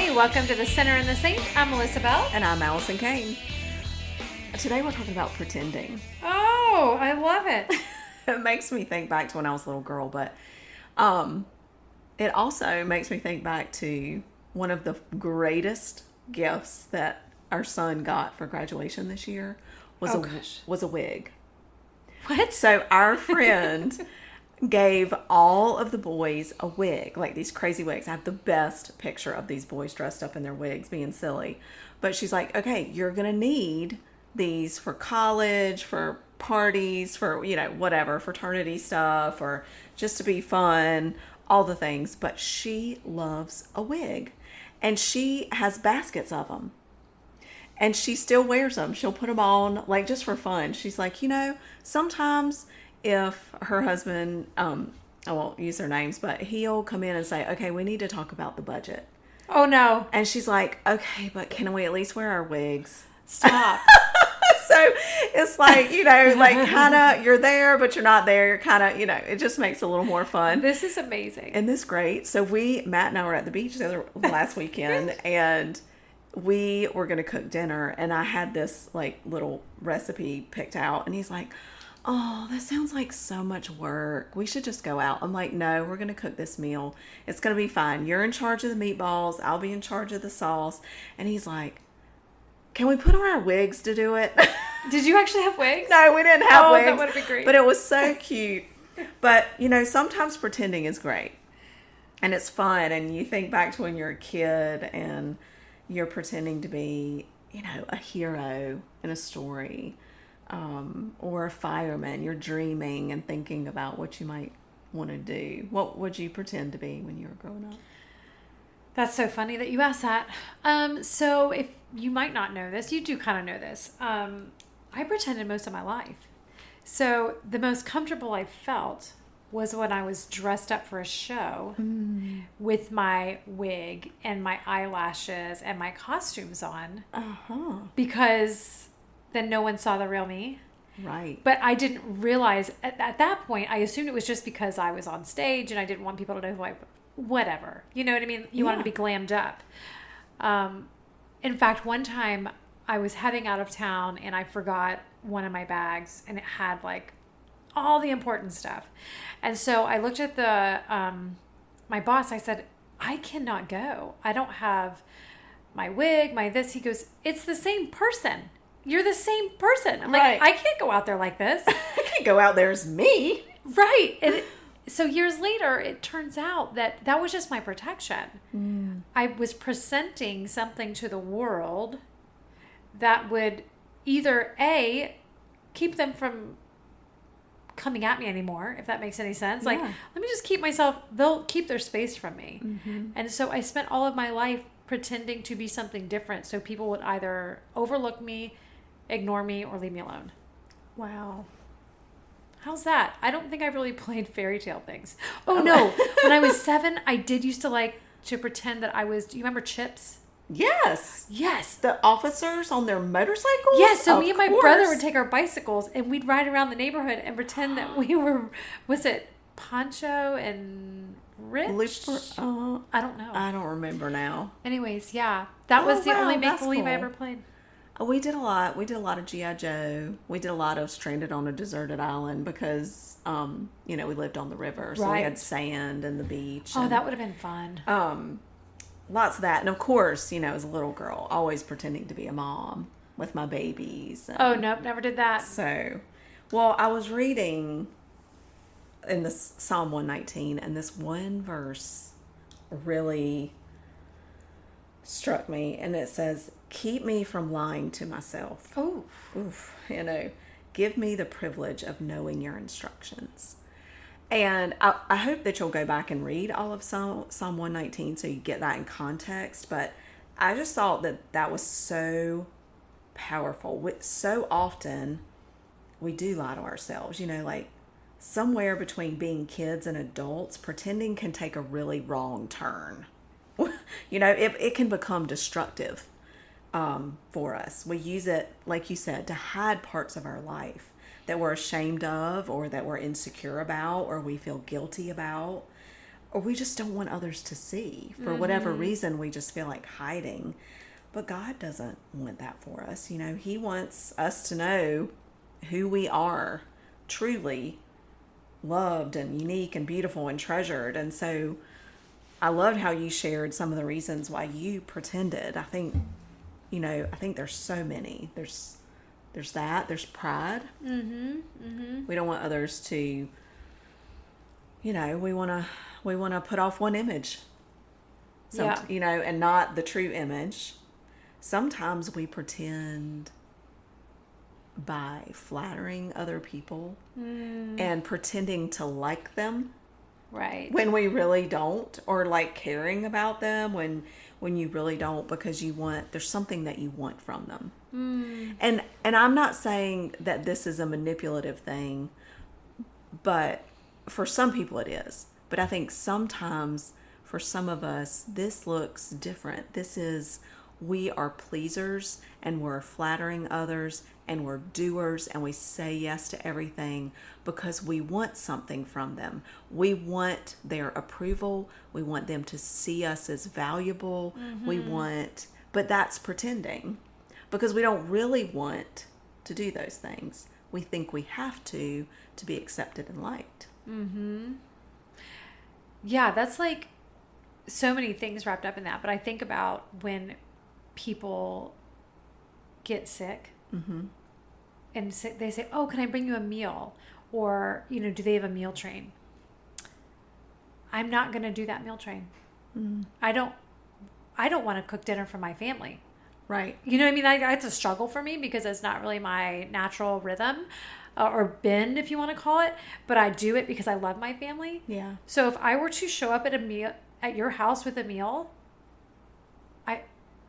Hey, welcome to The Sinner and the Saint. I'm Melissa Bell. And I'm Allison Kane. Today we're talking about pretending. Oh, I love it. It makes me think back to when I was a little girl, but it also makes me think back to one of the greatest gifts that our son got for graduation this year was a wig. What? So our friend gave all of the boys a wig, like these crazy wigs. I have the best picture of these boys dressed up in their wigs being silly. But she's like, okay, you're going to need these for college, for parties, for, whatever, fraternity stuff, or just to be fun, all the things. But she loves a wig. And she has baskets of them. And she still wears them. She'll put them on, like, just for fun. She's like, sometimes if her husband, I won't use their names, but he'll come in and say, okay, we need to talk about the budget. Oh, no. And she's like, okay, but can we at least wear our wigs? Stop. So it's like, like kind of you're there, but you're not there. You're kind of, it just makes it a little more fun. This is amazing. And this is great. So Matt and I were at the beach last weekend and we were going to cook dinner. And I had this like little recipe picked out. And he's like, oh, that sounds like so much work. We should just go out. I'm like, no, we're going to cook this meal. It's going to be fine. You're in charge of the meatballs. I'll be in charge of the sauce. And he's like, can we put on our wigs to do it? Did you actually have wigs? No, we didn't have wigs. That would have been great. But it was so cute. But, sometimes pretending is great. And it's fun. And you think back to when you're a kid and you're pretending to be, a hero in a story. Or a fireman. You're dreaming and thinking about what you might want to do. What would you pretend to be when you were growing up? That's so funny that you asked that. So if you might not know this, you do kind of know this. I pretended most of my life. So the most comfortable I felt was when I was dressed up for a show with my wig and my eyelashes and my costumes on. Because then no one saw the real me. Right. But I didn't realize at that point, I assumed it was just because I was on stage and I didn't want people to know who I was. Whatever. You know what I mean? You wanted to be glammed up. In fact, one time I was heading out of town and I forgot one of my bags and it had like all the important stuff. And so I looked at my boss. I said, I cannot go. I don't have my wig, my this. He goes, it's the same person. You're the same person. I'm like, I can't go out there like this. I can't go out there as me. Right. And so years later, it turns out that was just my protection. I was presenting something to the world that would either A, keep them from coming at me anymore, if that makes any sense. Yeah. Like, let me just keep they'll keep their space from me. And so I spent all of my life pretending to be something different so people would either overlook me, ignore me, or leave me alone. Wow. How's that? I don't think I really played fairy tale things. Oh, no. When I was 7, I did used to like to pretend that I was... Do you remember Chips? Yes. Yes. The officers on their motorcycles? Yes. So me and my brother would take our bicycles and we'd ride around the neighborhood and pretend that we were... Was it Pancho and Rich? I don't know. I don't remember now. Anyways, yeah. That was the only make-believe I ever played. We did a lot. We did a lot of G.I. Joe. We did a lot of Stranded on a Deserted Island because, we lived on the river. So we had sand and the beach. Oh, that would have been fun. Lots of that. And of course, as a little girl, always pretending to be a mom with my babies. Oh, nope. Never did that. So, well, I was reading in this Psalm 119 and this one verse really struck me. And it says, keep me from lying to myself. Oh. Oof. Give me the privilege of knowing your instructions. And I hope that you'll go back and read all of Psalm 119 so you get that in context. But I just thought that was so powerful. So often we do lie to ourselves, like somewhere between being kids and adults, pretending can take a really wrong turn. It can become destructive for us. We use it, like you said, to hide parts of our life that we're ashamed of or that we're insecure about or we feel guilty about. or we just don't want others to see. For whatever reason, we just feel like hiding. But God doesn't want that for us. You know, He wants us to know who we are, truly loved and unique and beautiful and treasured. And so I loved how you shared some of the reasons why you pretended. I think, you know, I think there's so many. There's pride. We don't want others to, you know, we want to put off one image. You know, and not the true image. Sometimes we pretend by flattering other people and pretending to like them. Right. When we really don't, or like caring about them when you really don't, because there's something that you want from them. And I'm not saying that this is a manipulative thing, but for some people it is. But I think sometimes for some of us, this looks different. This is, we are pleasers and we're flattering others and we're doers and we say yes to everything because we want something from them. We want their approval. We want them to see us as valuable. But that's pretending because we don't really want to do those things. We think we have to be accepted and liked. Yeah, that's like so many things wrapped up in that. But I think about when people get sick and they say, oh, can I bring you a meal? Or, you know, do they have a meal train? I'm not going to do that meal train. I don't want to cook dinner for my family. Right. You know what I mean? It's a struggle for me because it's not really my natural rhythm or bend, if you want to call it. But I do it because I love my family. Yeah. So if I were to show up at your house with a meal,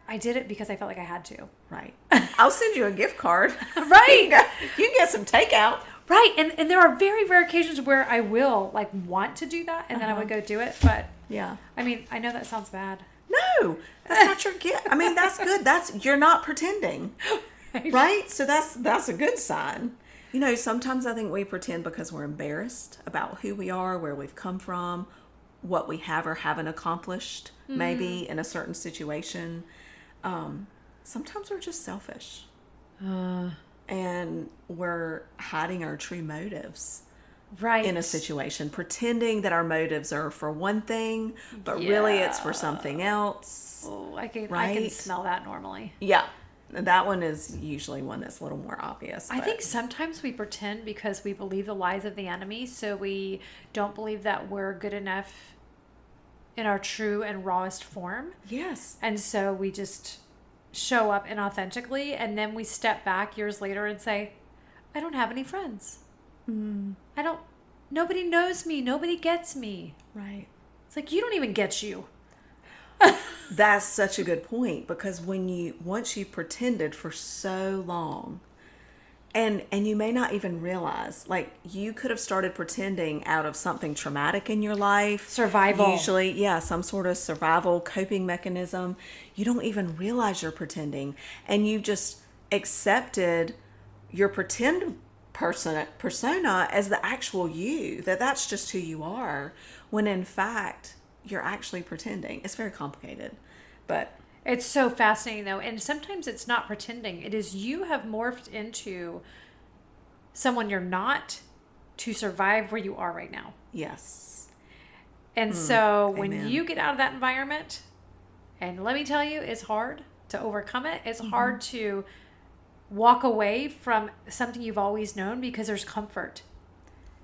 I did it because I felt like I had to. Right. I'll send you a gift card. Right. You can get some takeout. Right. And there are very rare occasions where I will like want to do that and then I would go do it. But yeah, I mean, I know that sounds bad. No, that's not your gift. I mean, that's good. You're not pretending. Right. So that's a good sign. You know, sometimes I think we pretend because we're embarrassed about who we are, where we've come from, what we have or haven't accomplished, maybe in a certain situation. Sometimes we're just selfish. And we're hiding our true motives. Right. In a situation, pretending that our motives are for one thing, but really it's for something else. Oh, I can smell that normally. Yeah. That one is usually one that's a little more obvious. I think sometimes we pretend because we believe the lies of the enemy, so we don't believe that we're good enough in our true and rawest form. Yes. And so we just show up inauthentically, and then we step back years later and say, I don't have any friends. Nobody knows me. Nobody gets me. Right. It's like, you don't even get you. That's such a good point, because once you've pretended for so long, and you may not even realize, like, you could have started pretending out of something traumatic in your life. Survival. Usually, yeah, some sort of survival coping mechanism. You don't even realize you're pretending, and you've just accepted your pretend persona as the actual you, that's just who you are, when in fact you're actually pretending. It's very complicated, but it's so fascinating though. And sometimes it's not pretending, it is you have morphed into someone you're not to survive where you are right now. Yes. And so when you get out of that environment, and let me tell you, it's hard to overcome it. It's hard to walk away from something you've always known because there's comfort.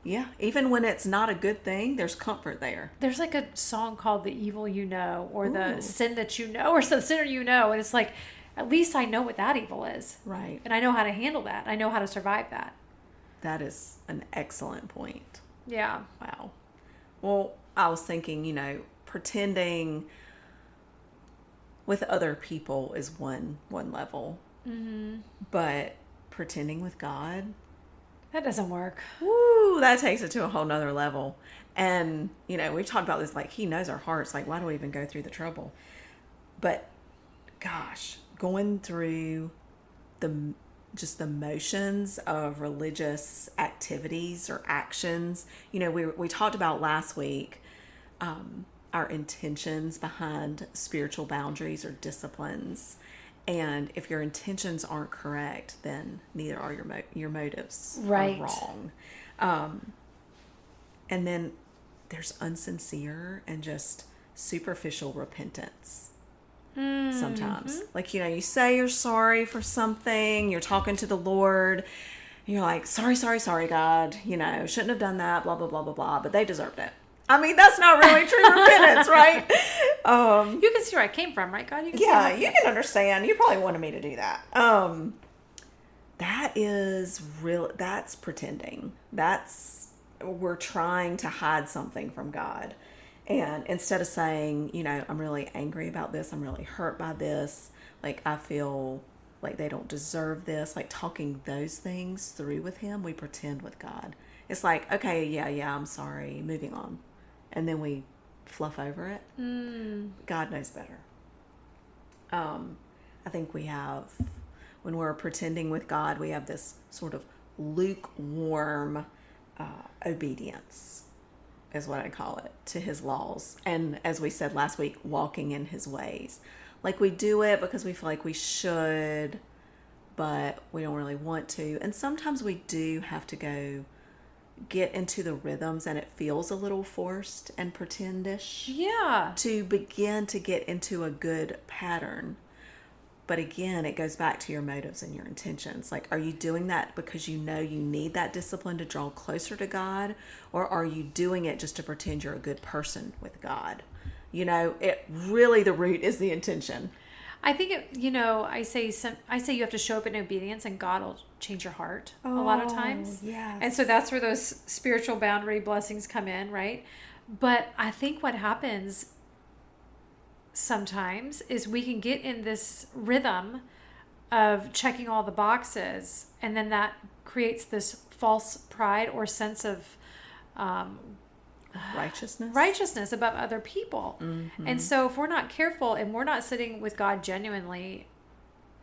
Yeah, even when it's not a good thing, there's comfort there. There's like a song called The Evil You Know, or The Sin That You Know, or The Sinner You Know. And it's like, at least I know what that evil is. Right. And I know how to handle that. I know how to survive that. That is an excellent point. Yeah. Wow. Well, I was thinking, pretending with other people is one level. But pretending with God, that doesn't work. Woo, that takes it to a whole nother level. And, we've talked about this, like, He knows our hearts. Like, why do we even go through the trouble? But, gosh, going through the motions of religious activities or actions. We talked about last week, our intentions behind spiritual boundaries or disciplines. And if your intentions aren't correct, then neither are your motives Right. are wrong. And then there's unsincere and just superficial repentance. Sometimes, like, you say you're sorry for something, you're talking to the Lord, and you're like, sorry, God, shouldn't have done that, blah, blah, blah, blah, blah, but they deserved it. I mean, that's not really true repentance, right? You can see where I came from, right, God? You can see Yeah, you can understand. You probably wanted me to do that. That is real. That's pretending. We're trying to hide something from God. And instead of saying, I'm really angry about this, I'm really hurt by this, like, I feel like they don't deserve this, like, talking those things through with him, we pretend with God. It's like, okay, yeah, I'm sorry, moving on. And then we fluff over it. God knows better. I think when we're pretending with God, we have this sort of lukewarm obedience, is what I call it, to his laws. And as we said last week, walking in his ways. Like, we do it because we feel like we should, but we don't really want to. And sometimes we do have to get into the rhythms, and it feels a little forced and pretendish. Yeah. To begin to get into a good pattern. But again, it goes back to your motives and your intentions. Like, are you doing that because you need that discipline to draw closer to God? Or are you doing it just to pretend you're a good person with God? It really, the root is the intention. I think I say you have to show up in obedience, and God will change your heart a lot of times. Yes. And so that's where those spiritual boundary blessings come in, right? But I think what happens sometimes is we can get in this rhythm of checking all the boxes, and then that creates this false pride or sense of righteousness above other people. And so if we're not careful and we're not sitting with God genuinely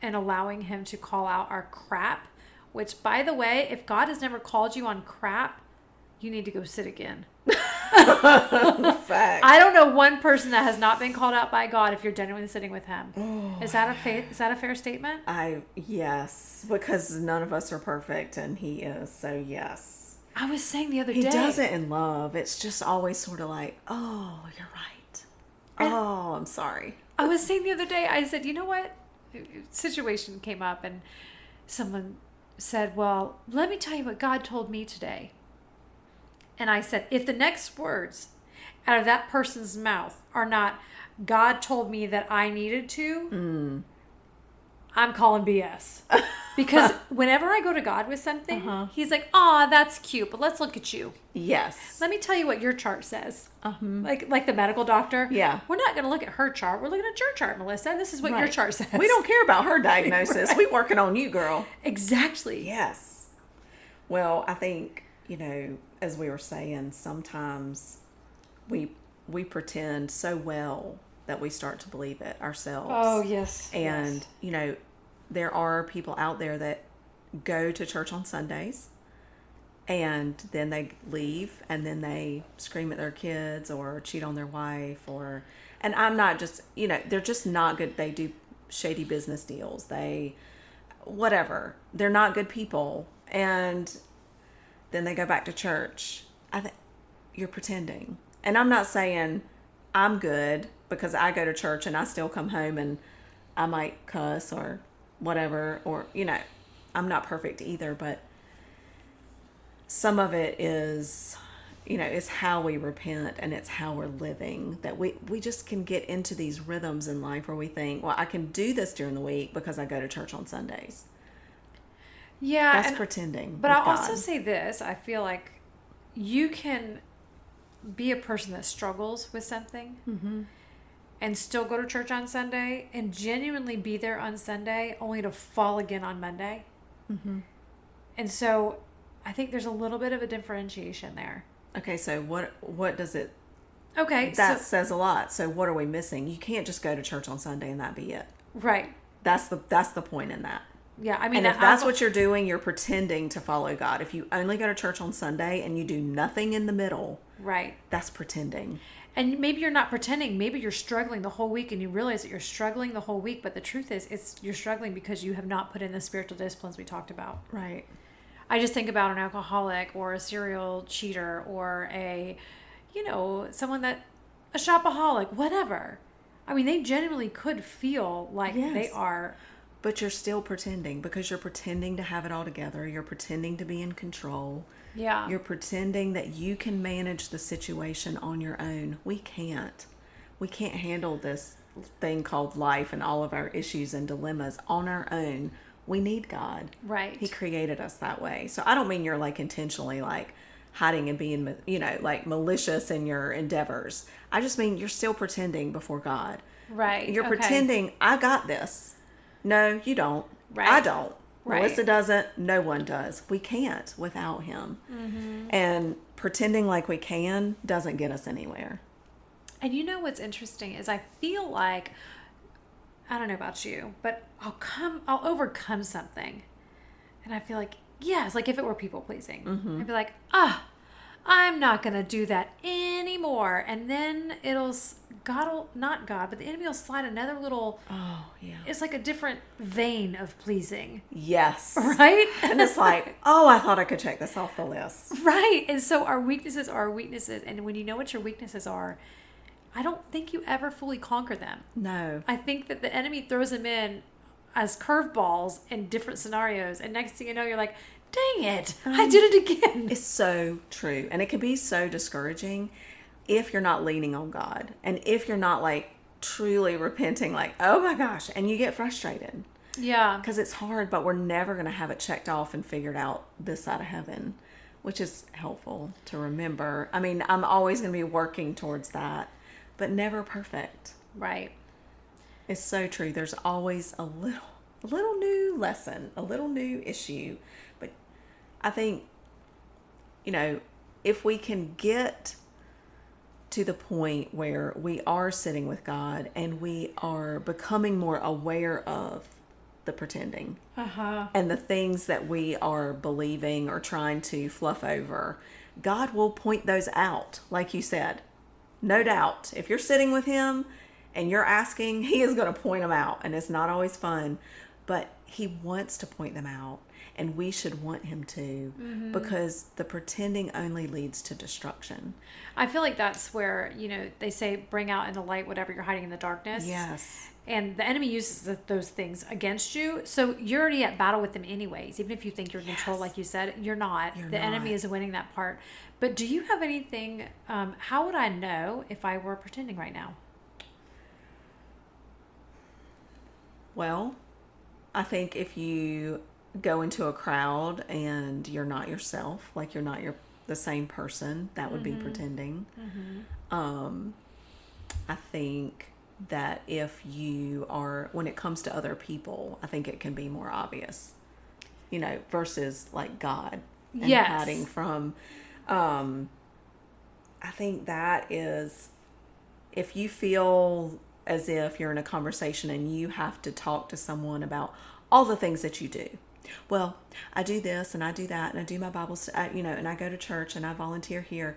and allowing him to call out our crap, which, by the way, if God has never called you on crap, you need to go sit again. Fact. I don't know one person that has not been called out by God if you're genuinely sitting with him. Is that a fair statement? Yes, because none of us are perfect, and he is. So yes. I was saying the other day. He does it in love. It's just always sort of like, oh, you're right. Oh, I'm sorry. I was saying the other day, I said, you know what? Situation came up, and someone said, well, let me tell you what God told me today. And I said, if the next words out of that person's mouth are not, God told me that I needed to, I'm calling BS. Because whenever I go to God with something, he's like, aw, that's cute, but let's look at you. Yes. Let me tell you what your chart says. Like the medical doctor. Yeah. We're not going to look at her chart. We're looking at your chart, Melissa. This is what your chart says. We don't care about her diagnosis. We working on you, girl. Exactly. Yes. Well, I think, as we were saying, sometimes we pretend so well that we start to believe it ourselves. Oh, yes. And, there are people out there that go to church on Sundays, and then they leave, and then they scream at their kids or cheat on their wife, and I'm not just, they're just not good. They do shady business deals. Whatever. They're not good people. And then they go back to church. I think you're pretending. And I'm not saying I'm good because I go to church and I still come home and I might cuss or whatever, or, I'm not perfect either, but some of it is, it's how we repent, and it's how we're living, that we just can get into these rhythms in life where we think, well, I can do this during the week because I go to church on Sundays. Yeah. That's pretending. But I'll also say this. I feel like you can be a person that struggles with something and still go to church on Sunday and genuinely be there on Sunday only to fall again on Monday. And so I think there's a little bit of a differentiation there. Okay, so what does it... Okay. That says a lot. So what are we missing? You can't just go to church on Sunday and that be it. Right. That's the point in that. Yeah, I mean... And if that's what you're doing, you're pretending to follow God. If you only go to church on Sunday and you do nothing in the middle... Right. That's pretending. And maybe you're not pretending. Maybe you're struggling the whole week and you realize that you're struggling the whole week. But the truth is, you're struggling because you have not put in the spiritual disciplines we talked about. Right. I just think about an alcoholic or a serial cheater or someone a shopaholic, whatever. I mean, they genuinely could feel like they are. But you're still pretending because you're pretending to have it all together. You're pretending to be in control. Yeah. You're pretending that you can manage the situation on your own. We can't. We can't handle this thing called life and all of our issues and dilemmas on our own. We need God. Right. He created us that way. So I don't mean you're like intentionally like hiding and being, like malicious in your endeavors. I just mean you're still pretending before God. Right. You're pretending, I got this. No, you don't. Right. I don't. Right. Melissa doesn't. No one does. We can't without him. Mm-hmm. And pretending like we can doesn't get us anywhere. And you know what's interesting is I feel like, I don't know about you, but I'll overcome something. And I feel like, yes, like if it were people pleasing, I'd be like, I'm not going to do that anymore. And then not God, but the enemy will slide another little, it's like a different vein of pleasing. Yes. Right? And it's like, I thought I could check this off the list. Right. And so our weaknesses are weaknesses. And when you know what your weaknesses are, I don't think you ever fully conquer them. No. I think that the enemy throws them in as curveballs in different scenarios. And next thing you know, you're like, dang it, I did it again. It's so true. And it can be so discouraging if you're not leaning on God. And if you're not like truly repenting, like, oh my gosh, and you get frustrated. Yeah. Because it's hard, but we're never going to have it checked off and figured out this side of heaven, which is helpful to remember. I mean, I'm always going to be working towards that, but never perfect. Right. It's so true. There's always a little new lesson, a little new issue. But I think, if we can get to the point where we are sitting with God and we are becoming more aware of the pretending and the things that we are believing or trying to fluff over, God will point those out, like you said. No doubt. If you're sitting with him and you're asking, he is going to point them out. And it's not always fun, but he wants to point them out. And we should want him to, because the pretending only leads to destruction. I feel like that's where, they say bring out in the light whatever you're hiding in the darkness. Yes. And the enemy uses those things against you. So you're already at battle with them anyways. Even if you think you're in control, like you said, you're not. Enemy is winning that part. But do you have anything, how would I know if I were pretending right now? Well, I think if you go into a crowd and you're not yourself, like you're not the same person, that would be pretending. I think that if you are, when it comes to other people, I think it can be more obvious, versus like God and hiding from, I think that is, if you feel as if you're in a conversation and you have to talk to someone about all the things that you do. Well, I do this and I do that and I do my Bible, and I go to church and I volunteer here.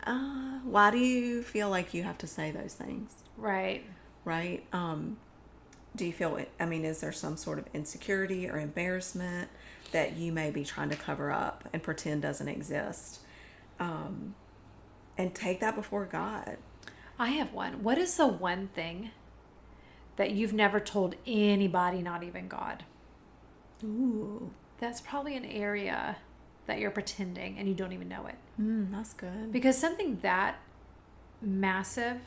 Why do you feel like you have to say those things? Right. Right. Do you feel, is there some sort of insecurity or embarrassment that you may be trying to cover up and pretend doesn't exist? And take that before God. I have one. What is the one thing that you've never told anybody, not even God? Ooh. That's probably an area that you're pretending and you don't even know it. That's good. Because something that massive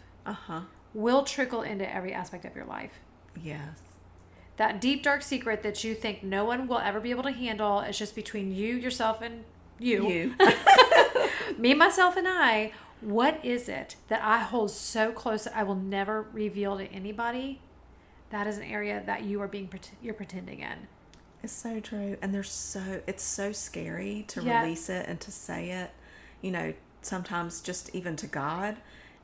will trickle into every aspect of your life. Yes. That deep, dark secret that you think no one will ever be able to handle is just between you, yourself, and you. Me, myself, and I. What is it that I hold so close that I will never reveal to anybody? That is an area that you're pretending in. It's so true. And it's so scary to release it and to say it, sometimes just even to God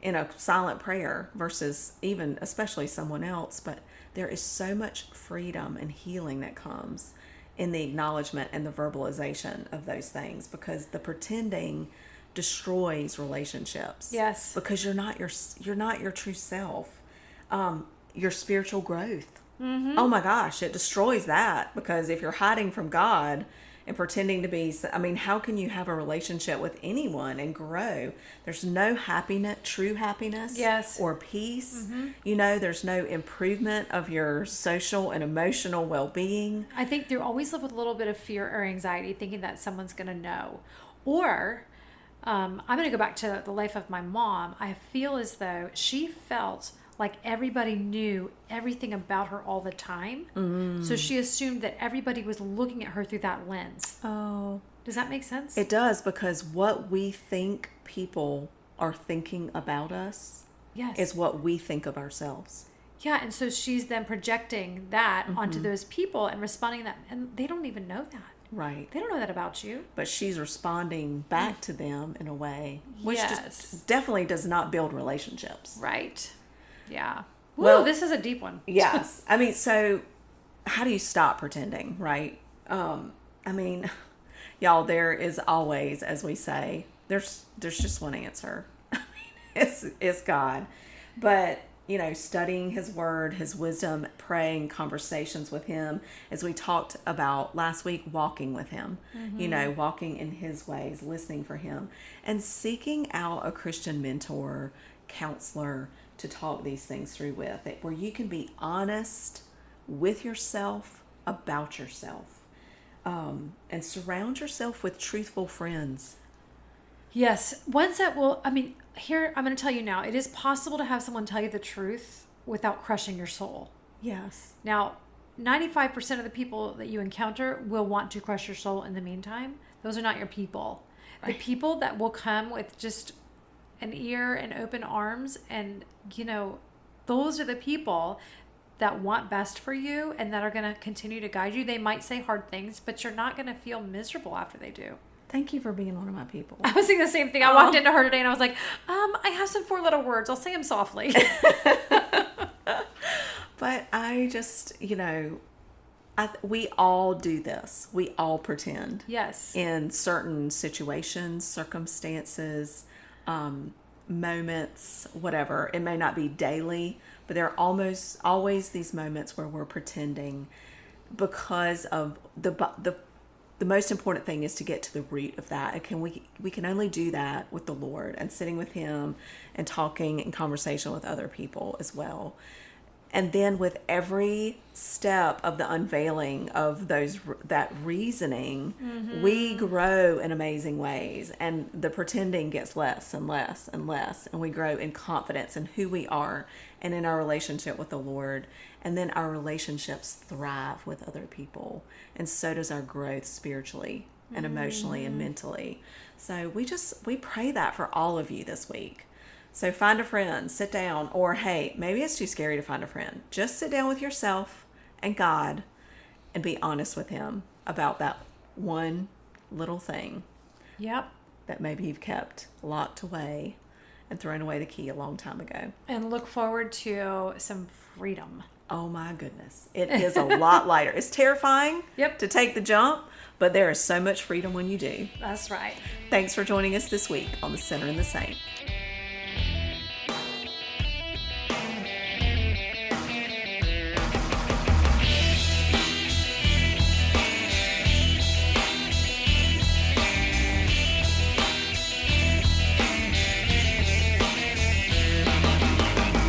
in a silent prayer versus even, especially someone else. But there is so much freedom and healing that comes in the acknowledgement and the verbalization of those things, because the pretending destroys relationships. Yes. Because you're not your true self. Your spiritual growth. Oh my gosh, it destroys that, because if you're hiding from God and pretending to be, I mean, how can you have a relationship with anyone and grow? There's no happiness, true happiness, yes, or peace. There's no improvement of your social and emotional well-being. I think you always live with a little bit of fear or anxiety, thinking that someone's going to know. Or I'm going to go back to the life of my mom. I feel as though she felt like everybody knew everything about her all the time. So she assumed that everybody was looking at her through that lens. Oh. Does that make sense? It does, because what we think people are thinking about us is what we think of ourselves. Yeah, and so she's then projecting that onto those people and responding that, and they don't even know that. Right. They don't know that about you. But she's responding back to them in a way which Yes. just definitely does not build relationships. Right. Yeah. Well, this is a deep one. Yes. I mean, so how do you stop pretending, right? I mean, y'all, there is always, as we say, there's just one answer. I mean, it's God. But, studying his word, his wisdom, praying, conversations with him, as we talked about last week, walking with him, walking in his ways, listening for him, and seeking out a Christian mentor, counselor, to talk these things through with it, where you can be honest with yourself about yourself, and surround yourself with truthful friends. Yes. Here, I'm going to tell you now, it is possible to have someone tell you the truth without crushing your soul. Yes. Now, 95% of the people that you encounter will want to crush your soul in the meantime. Those are not your people. Right. The people that will come with just an ear and open arms, and those are the people that want best for you and that are going to continue to guide you. They might say hard things, but you're not going to feel miserable after they do. Thank you for being one of my people. I was thinking the same thing. I walked into her today and I was like, I have some 4-letter words. I'll say them softly. But I just, we all do this. We all pretend. Yes. In certain situations, circumstances, moments, whatever. It may not be daily, but there are almost always these moments where we're pretending, because of the most important thing is to get to the root of that. And we can only do that with the Lord and sitting with him and talking in conversation with other people as well. And then with every step of the unveiling of that reasoning, we grow in amazing ways, and the pretending gets less and less and less, and we grow in confidence in who we are and in our relationship with the Lord. And then our relationships thrive with other people, and so does our growth spiritually and emotionally and mentally. So we pray that for all of you this week. So find a friend, sit down, or hey, maybe it's too scary to find a friend. Just sit down with yourself and God and be honest with him about that one little thing. Yep. That maybe you've kept locked away and thrown away the key a long time ago. And look forward to some freedom. Oh my goodness. It is a lot lighter. It's terrifying to take the jump, but there is so much freedom when you do. That's right. Thanks for joining us this week on The Sinner and the Saint.